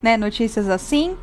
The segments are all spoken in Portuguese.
né, notícias assim.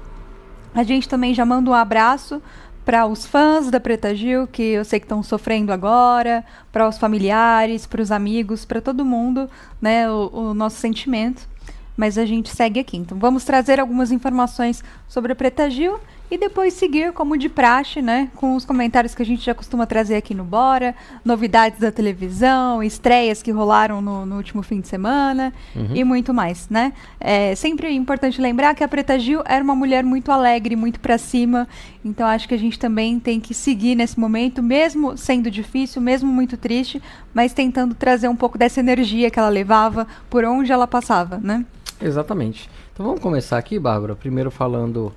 A gente também já manda um abraço para os fãs da Preta Gil, que eu sei que estão sofrendo agora, para os familiares, para os amigos, para todo mundo, né, o nosso sentimento. Mas a gente segue aqui. Então vamos trazer algumas informações sobre a Preta Gil e depois seguir como de praxe, né, com os comentários que a gente já costuma trazer aqui no Bora, novidades da televisão, estreias que rolaram no último fim de semana e muito mais, né? É sempre importante lembrar que a Preta Gil era uma mulher muito alegre, muito pra cima, então acho que a gente também tem que seguir nesse momento, mesmo sendo difícil, mesmo muito triste, mas tentando trazer um pouco dessa energia que ela levava por onde ela passava, né? Exatamente. Então vamos começar aqui, Bárbara, primeiro falando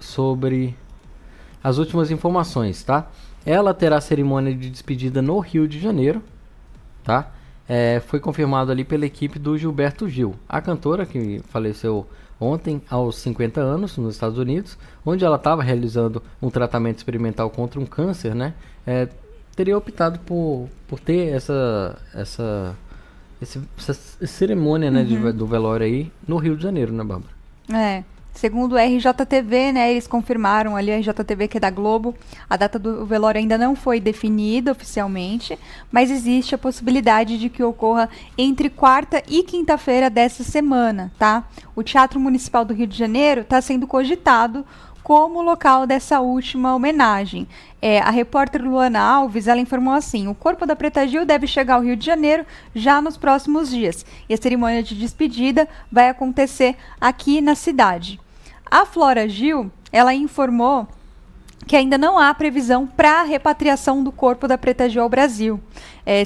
sobre as últimas informações, tá? Ela terá cerimônia de despedida no Rio de Janeiro, tá? Foi confirmado ali pela equipe do Gilberto Gil, a cantora que faleceu ontem aos 50 anos nos Estados Unidos, onde ela estava realizando um tratamento experimental contra um câncer, né? Teria optado por ter essa cerimônia, né, do velório aí no Rio de Janeiro, né, Bárbara? Segundo o RJTV, né, eles confirmaram ali, a RJTV que é da Globo, a data do velório ainda não foi definida oficialmente, mas existe a possibilidade de que ocorra entre quarta e quinta-feira dessa semana, tá? O Teatro Municipal do Rio de Janeiro está sendo cogitado como local dessa última homenagem. A repórter Luana Alves, ela informou assim: o corpo da Preta Gil deve chegar ao Rio de Janeiro já nos próximos dias, e a cerimônia de despedida vai acontecer aqui na cidade. A Flora Gil, ela informou que ainda não há previsão para a repatriação do corpo da Preta Gil ao Brasil.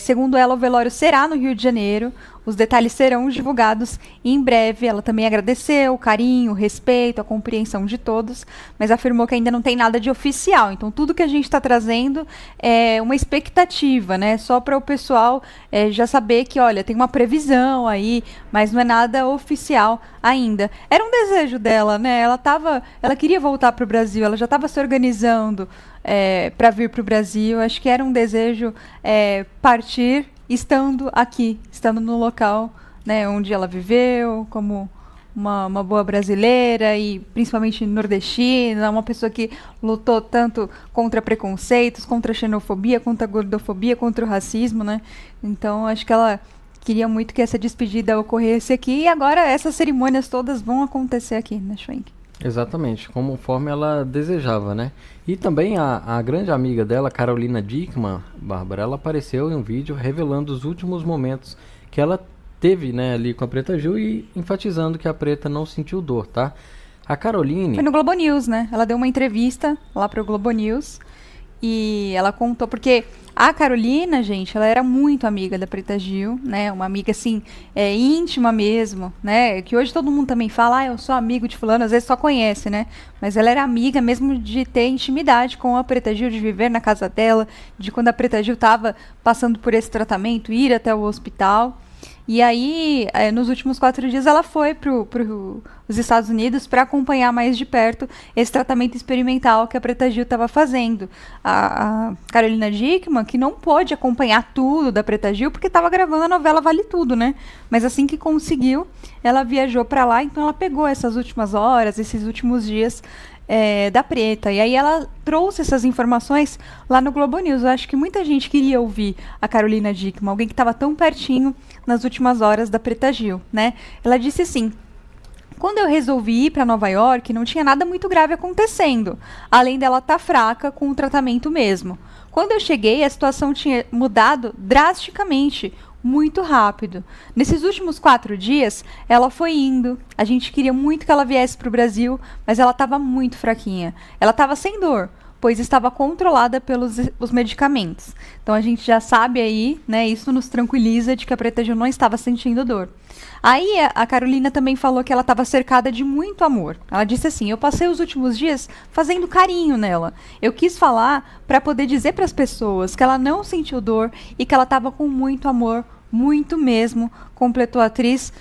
Segundo ela, o velório será no Rio de Janeiro, os detalhes serão divulgados em breve. Ela também agradeceu o carinho, o respeito, a compreensão de todos, mas afirmou que ainda não tem nada de oficial. Então, tudo que a gente está trazendo é uma expectativa, né? Só para o pessoal já saber que, olha, tem uma previsão aí, mas não é nada oficial ainda. Era um desejo dela, né? Ela queria voltar para o Brasil, ela já estava se organizando para vir para o Brasil. Acho que era um desejo partir estando aqui, estando no local, né, onde ela viveu, como uma boa brasileira e principalmente nordestina, uma pessoa que lutou tanto contra preconceitos, contra a xenofobia, contra a gordofobia, contra o racismo, né? Então acho que ela queria muito que essa despedida ocorresse aqui, e agora essas cerimônias todas vão acontecer aqui, né, Schwenk? Exatamente, conforme ela desejava, né? E também a grande amiga dela, Carolina Dickmann, Bárbara, ela apareceu em um vídeo revelando os últimos momentos que ela teve, né, ali com a Preta Gil e enfatizando que a Preta não sentiu dor, tá? A Caroline... Foi no Globo News, né? Ela deu uma entrevista lá pro Globo News e ela contou, porque a Carolina, gente, ela era muito amiga da Preta Gil, né? Uma amiga, assim, íntima mesmo, né? Que hoje todo mundo também fala, eu sou amigo de fulano, às vezes só conhece, né? Mas ela era amiga mesmo de ter intimidade com a Preta Gil, de viver na casa dela, de quando a Preta Gil estava passando por esse tratamento, ir até o hospital. E aí, nos últimos 4 dias, ela foi para os Estados Unidos para acompanhar mais de perto esse tratamento experimental que a Preta Gil estava fazendo. A Carolina Dickmann, que não pôde acompanhar tudo da Preta Gil, porque estava gravando a novela Vale Tudo, né? Mas assim que conseguiu, ela viajou para lá, então ela pegou essas últimas horas, esses últimos dias da Preta. E aí ela trouxe essas informações lá no Globo News. Eu acho que muita gente queria ouvir a Carolina Dickmann, alguém que estava tão pertinho nas últimas horas da Preta Gil, né? Ela disse assim: quando eu resolvi ir para Nova York, não tinha nada muito grave acontecendo, além dela estar fraca com o tratamento mesmo. Quando eu cheguei, a situação tinha mudado drasticamente, muito rápido. Nesses últimos 4 dias, ela foi indo. A gente queria muito que ela viesse para o Brasil, mas ela estava muito fraquinha. Ela estava sem dor, pois estava controlada pelos os medicamentos. Então a gente já sabe aí, né, isso nos tranquiliza de que a Preta Gil não estava sentindo dor. Aí a Carolina também falou que ela estava cercada de muito amor. Ela disse assim: eu passei os últimos dias fazendo carinho nela. Eu quis falar para poder dizer para as pessoas que ela não sentiu dor e que ela estava com muito amor, muito mesmo, completou a atriz.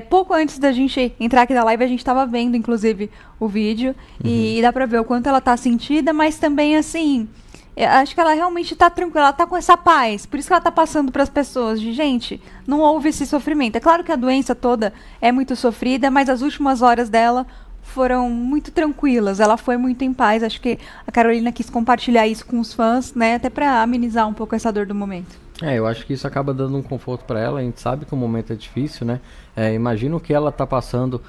Pouco antes da gente entrar aqui na live, a gente estava vendo, inclusive, o vídeo, e dá para ver o quanto ela tá sentida, mas também, assim, Eu acho que ela realmente tá tranquila, ela tá com essa paz. Por isso que ela tá passando pras pessoas de, gente, não houve esse sofrimento. É claro que a doença toda é muito sofrida, mas as últimas horas dela foram muito tranquilas. Ela foi muito em paz. Acho que a Carolina quis compartilhar isso com os fãs, né? Até pra amenizar um pouco essa dor do momento. Eu acho que isso acaba dando um conforto para ela. A gente sabe que o momento é difícil, né? Imagino que ela tá passando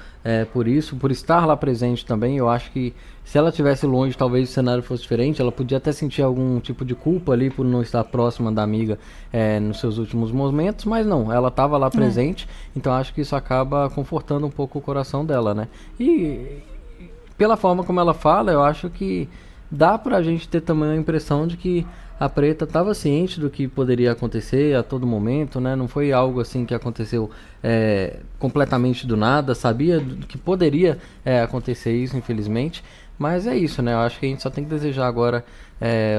por isso, por estar lá presente também. Eu acho que se ela estivesse longe, talvez o cenário fosse diferente. Ela podia até sentir algum tipo de culpa ali por não estar próxima da amiga nos seus últimos momentos, mas não, ela estava lá presente. Então acho que isso acaba confortando um pouco o coração dela, né? E pela forma como ela fala, eu acho que dá pra gente ter também a impressão de que a Preta estava ciente do que poderia acontecer a todo momento, né? Não foi algo assim que aconteceu completamente do nada, sabia que poderia acontecer isso, infelizmente. Mas é isso, né? Eu acho que a gente só tem que desejar agora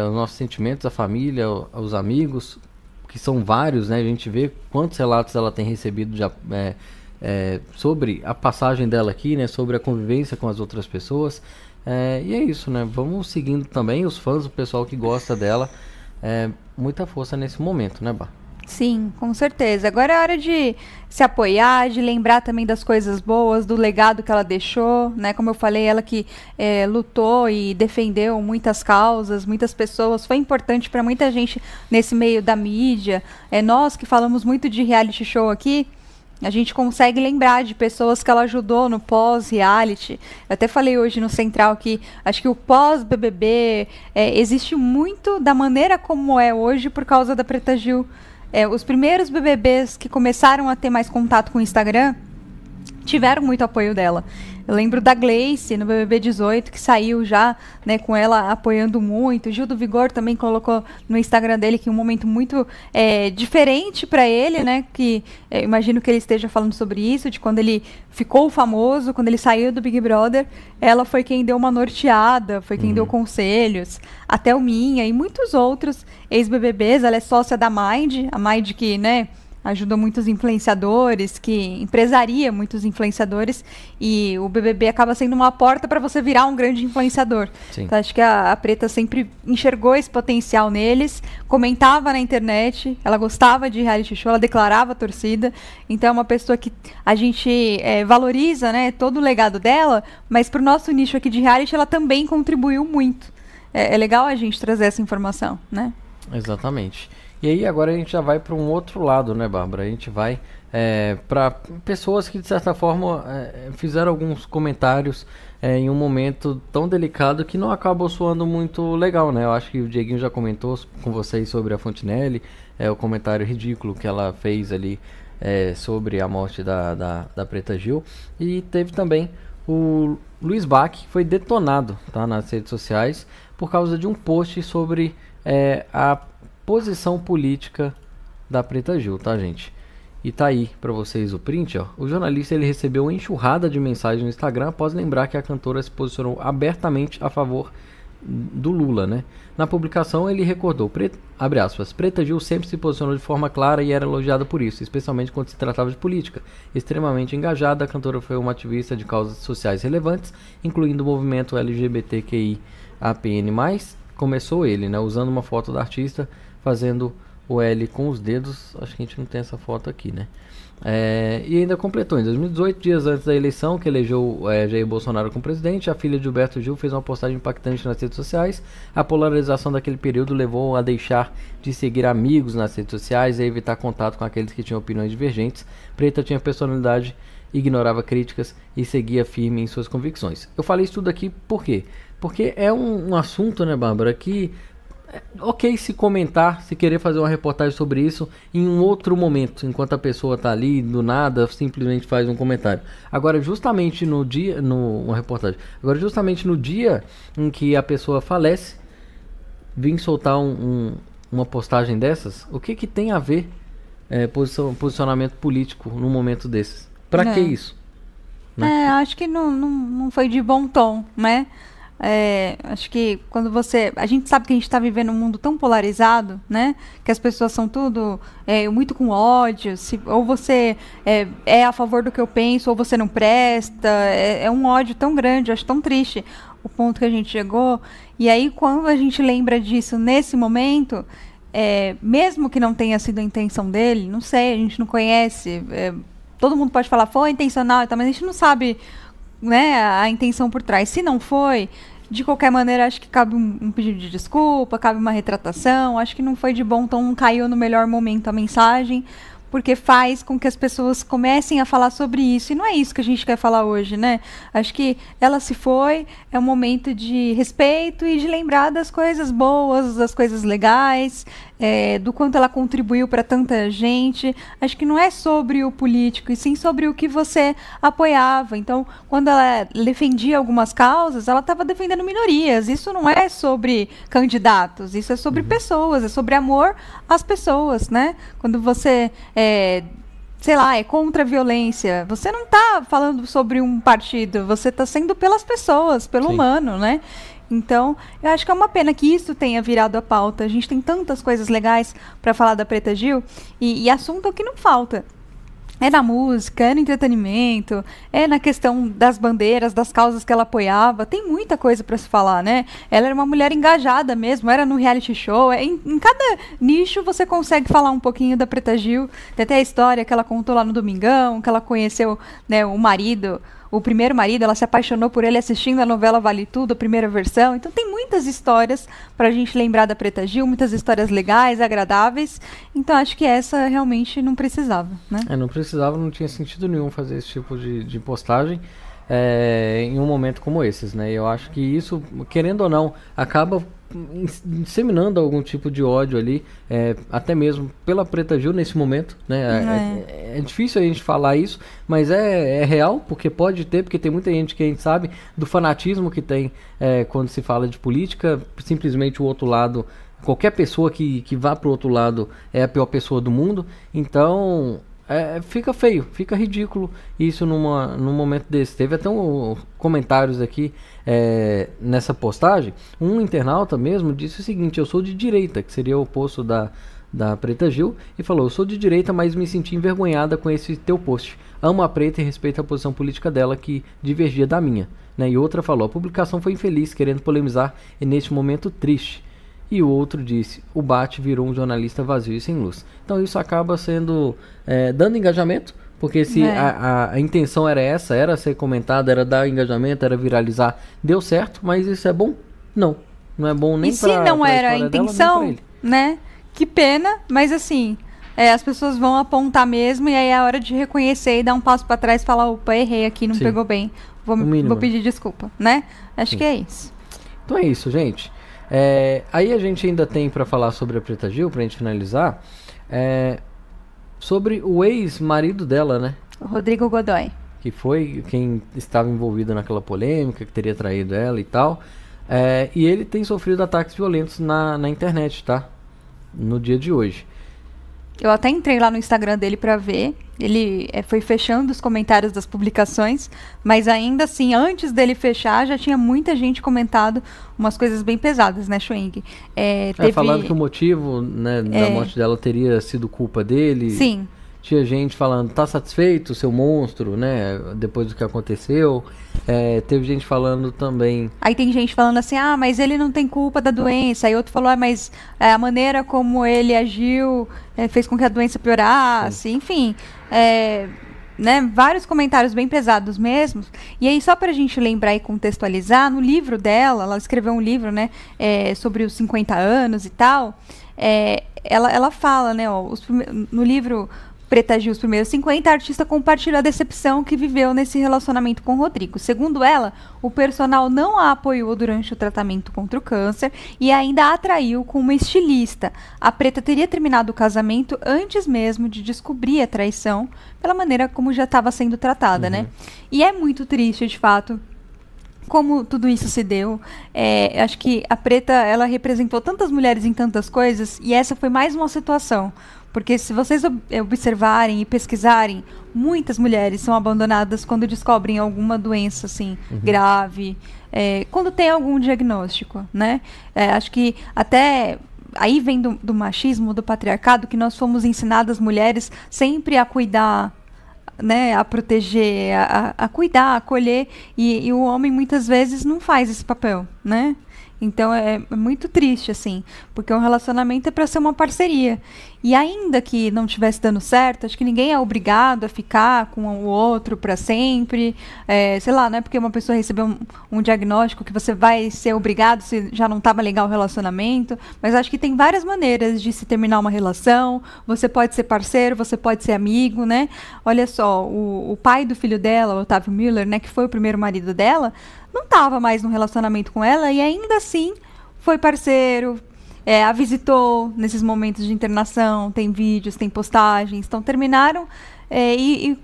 os nossos sentimentos, a família, os amigos, que são vários, né? A gente vê quantos relatos ela tem recebido já, sobre a passagem dela aqui, né? Sobre a convivência com as outras pessoas. E é isso, né? Vamos seguindo também os fãs, o pessoal que gosta dela. Muita força nesse momento, né, Bá? Sim, com certeza. Agora é hora de se apoiar, de lembrar também das coisas boas, do legado que ela deixou, né? Como eu falei, ela que lutou e defendeu muitas causas, muitas pessoas, foi importante para muita gente nesse meio da mídia. Nós que falamos muito de reality show aqui, a gente consegue lembrar de pessoas que ela ajudou no pós-reality. Eu até falei hoje no Central que acho que o pós-BBB existe muito da maneira como é hoje por causa da Preta Gil. Os primeiros BBBs que começaram a ter mais contato com o Instagram tiveram muito apoio dela. Eu lembro da Gleice no BBB 18, que saiu já, né, com ela apoiando muito. O Gil do Vigor também colocou no Instagram dele que um momento muito diferente para ele, né, que imagino que ele esteja falando sobre isso, de quando ele ficou famoso, quando ele saiu do Big Brother. Ela foi quem deu uma norteada, foi quem deu conselhos, a Thelminha e muitos outros ex-BBBs. Ela é sócia da Mind, a Mind que, né, ajudou muitos influenciadores, que empresaria muitos influenciadores, e o BBB acaba sendo uma porta para você virar um grande influenciador. Então, acho que a Preta sempre enxergou esse potencial neles, comentava na internet, ela gostava de reality show, ela declarava a torcida. Então é uma pessoa que a gente valoriza, né, todo o legado dela, mas para o nosso nicho aqui de reality ela também contribuiu muito. É legal a gente trazer essa informação, né? Exatamente. E aí agora a gente já vai para um outro lado, né, Bárbara? A gente vai para pessoas que de certa forma fizeram alguns comentários em um momento tão delicado que não acabou soando muito legal, né? Eu acho que o Dieguinho já comentou com vocês sobre a Fontenelle, o comentário ridículo que ela fez ali sobre a morte da Preta Gil. E teve também o Luiz Bach, que foi detonado, tá, nas redes sociais por causa de um post sobre a posição política da Preta Gil, tá, gente? E tá aí pra vocês o print, ó. O jornalista ele recebeu uma enxurrada de mensagens no Instagram após lembrar que a cantora se posicionou abertamente a favor do Lula, né? Na publicação ele recordou, abre aspas, Preta Gil sempre se posicionou de forma clara e era elogiada por isso, especialmente quando se tratava de política. Extremamente engajada, a cantora foi uma ativista de causas sociais relevantes, incluindo o movimento LGBTQIAPN+. Começou ele, né? Usando uma foto da artista, fazendo o L com os dedos. Acho que a gente não tem essa foto aqui, né? E ainda completou, em 2018, dias antes da eleição que elegeu Jair Bolsonaro como presidente, a filha de Gilberto Gil fez uma postagem impactante nas redes sociais. A polarização daquele período levou a deixar de seguir amigos nas redes sociais e a evitar contato com aqueles que tinham opiniões divergentes. Preta tinha personalidade, ignorava críticas e seguia firme em suas convicções. Eu falei isso tudo aqui por quê? Porque é um assunto, né, Bárbara, que ok se comentar, se querer fazer uma reportagem sobre isso em um outro momento, enquanto a pessoa tá ali, do nada, simplesmente faz um comentário. Agora, justamente no dia, uma reportagem, agora justamente no dia em que a pessoa falece, vir soltar uma postagem dessas, o que tem a ver posicionamento político num momento desses? Pra que isso? Né? Acho que não foi de bom tom, né? Acho que quando a gente sabe que a gente está vivendo um mundo tão polarizado, né? Que as pessoas são tudo muito com ódio. Ou você é a favor do que eu penso, ou você não presta. É um ódio tão grande, eu acho tão triste. o ponto que a gente chegou. E aí, quando a gente lembra disso nesse momento, mesmo que não tenha sido a intenção dele, não sei, a gente não conhece. Todo mundo pode falar, foi intencional, mas a gente não sabe, né, a intenção por trás. Se não foi, de qualquer maneira, acho que cabe um pedido de desculpa, cabe uma retratação. Acho que não foi de bom tom, não caiu no melhor momento a mensagem, porque faz com que as pessoas comecem a falar sobre isso. E não é isso que a gente quer falar hoje, né? Acho que ela se foi, é um momento de respeito e de lembrar das coisas boas, das coisas legais, do quanto ela contribuiu para tanta gente. Acho que não é sobre o político, e sim sobre o que você apoiava. Então, quando ela defendia algumas causas, ela estava defendendo minorias. Isso não é sobre candidatos, isso é sobre pessoas, é sobre amor às pessoas, né? Quando você sei lá, é contra a violência, você não está falando sobre um partido, você está sendo pelas pessoas, pelo humano, né? Então, eu acho que é uma pena que isso tenha virado a pauta. A gente tem tantas coisas legais para falar da Preta Gil, e assunto é o que não falta. É na música, é no entretenimento, é na questão das bandeiras, das causas que ela apoiava. Tem muita coisa para se falar, né? Ela era uma mulher engajada mesmo, era no reality show. Em cada nicho você consegue falar um pouquinho da Preta Gil. Tem até a história que ela contou lá no Domingão, que ela conheceu, né, o marido, o primeiro marido, ela se apaixonou por ele assistindo a novela Vale Tudo, a primeira versão. Então tem muitas histórias pra gente lembrar da Preta Gil, muitas histórias legais, agradáveis. Então acho que essa realmente não precisava, né? Não precisava, não tinha sentido nenhum fazer esse tipo de postagem em um momento como esses, né? Eu acho que isso, querendo ou não, acaba disseminando algum tipo de ódio ali, até mesmo pela Preta Gil nesse momento, né? É difícil a gente falar isso, mas é real, porque tem muita gente que a gente sabe do fanatismo que tem quando se fala de política. Simplesmente o outro lado, qualquer pessoa que vá pro outro lado é a pior pessoa do mundo. Então fica feio, fica ridículo isso num momento desse. Teve até comentários aqui nessa postagem. Um internauta mesmo disse o seguinte: eu sou de direita, que seria o oposto da Preta Gil, e falou: eu sou de direita, mas me senti envergonhada com esse teu post. Amo a Preta e respeito a posição política dela, que divergia da minha, né? E outra falou: a publicação foi infeliz, querendo polemizar, e neste momento triste. E o outro disse: o Bate virou um jornalista vazio e sem luz. Então isso acaba sendo dando engajamento, porque se a intenção era essa, era ser comentado, era dar engajamento, era viralizar, deu certo, mas isso é bom? Não é bom nem para se não era a intenção, né? Que pena, mas assim, as pessoas vão apontar mesmo, e aí é a hora de reconhecer e dar um passo para trás e falar: opa, errei aqui, não pegou bem, vou pedir desculpa, né? Acho que é isso. Então é isso, gente. Aí a gente ainda tem para falar sobre a Preta Gil, pra gente finalizar, sobre o ex-marido dela, né? O Rodrigo Godoy. Que foi quem estava envolvido naquela polêmica, que teria traído ela e tal. E ele tem sofrido ataques violentos na internet, tá? No dia de hoje. Eu até entrei lá no Instagram dele para ver. Ele foi fechando os comentários das publicações, mas ainda assim, antes dele fechar, já tinha muita gente comentado umas coisas bem pesadas, né, Schwing? Falando que o motivo, né, da morte dela teria sido culpa dele. Sim. Tinha gente falando: tá satisfeito, seu monstro, né? Depois do que aconteceu. Teve gente falando também. Aí tem gente falando assim: mas ele não tem culpa da doença. Aí outro falou: mas a maneira como ele agiu fez com que a doença piorasse. Sim. Enfim, né? Vários comentários bem pesados mesmo. E aí, só pra gente lembrar e contextualizar, no livro dela, ela escreveu um livro, né? Sobre os 50 anos e tal. Ela fala, né? No livro Preta Gil, os primeiros 50, a artista compartilha a decepção que viveu nesse relacionamento com o Rodrigo. Segundo ela, o personal não a apoiou durante o tratamento contra o câncer e ainda a atraiu com uma estilista. A Preta teria terminado o casamento antes mesmo de descobrir a traição, pela maneira como já estava sendo tratada, né? E é muito triste, de fato, como tudo isso se deu. Acho que a Preta, ela representou tantas mulheres em tantas coisas, e essa foi mais uma situação. Porque se vocês observarem e pesquisarem, muitas mulheres são abandonadas quando descobrem alguma doença assim, grave, quando tem algum diagnóstico, né? Acho que até aí vem do machismo, do patriarcado, que nós fomos ensinadas, mulheres, sempre a cuidar né, a proteger, a cuidar, a acolher, e o homem muitas vezes não faz esse papel, né? Então é muito triste, assim, porque um relacionamento é para ser uma parceria. E ainda que não estivesse dando certo, acho que ninguém é obrigado a ficar com o outro para sempre. Sei lá, não é porque uma pessoa recebeu um diagnóstico que você vai ser obrigado se já não estava legal o relacionamento. Mas acho que tem várias maneiras de se terminar uma relação. Você pode ser parceiro, você pode ser amigo, né? Olha só, o pai do filho dela, o Otávio Müller, né, que foi o primeiro marido dela, não estava mais num relacionamento com ela e ainda assim foi parceiro, a visitou nesses momentos de internação, tem vídeos, tem postagens, então terminaram e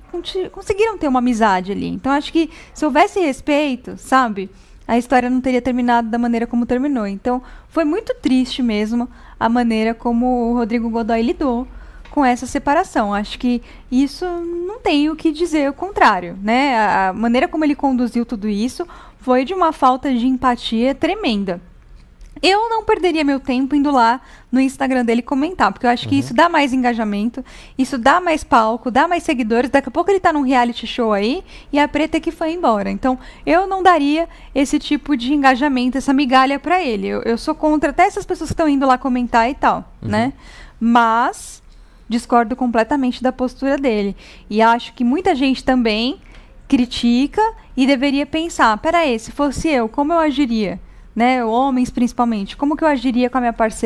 conseguiram ter uma amizade ali. Então acho que se houvesse respeito, sabe, a história não teria terminado da maneira como terminou. Então foi muito triste mesmo a maneira como o Rodrigo Godoy lidou com essa separação. Acho que isso não tem o que dizer o contrário, né? A maneira como ele conduziu tudo isso foi de uma falta de empatia tremenda. Eu não perderia meu tempo indo lá no Instagram dele comentar, porque eu acho que isso dá mais engajamento, isso dá mais palco, dá mais seguidores. Daqui a pouco ele tá num reality show aí e a Preta que foi embora. Então, eu não daria esse tipo de engajamento, essa migalha pra ele. Eu sou contra até essas pessoas que estão indo lá comentar e tal, né? Mas discordo completamente da postura dele. E acho que muita gente também critica e deveria pensar, peraí, se fosse eu, como eu agiria? Né, homens principalmente, como que eu agiria com a minha parceira?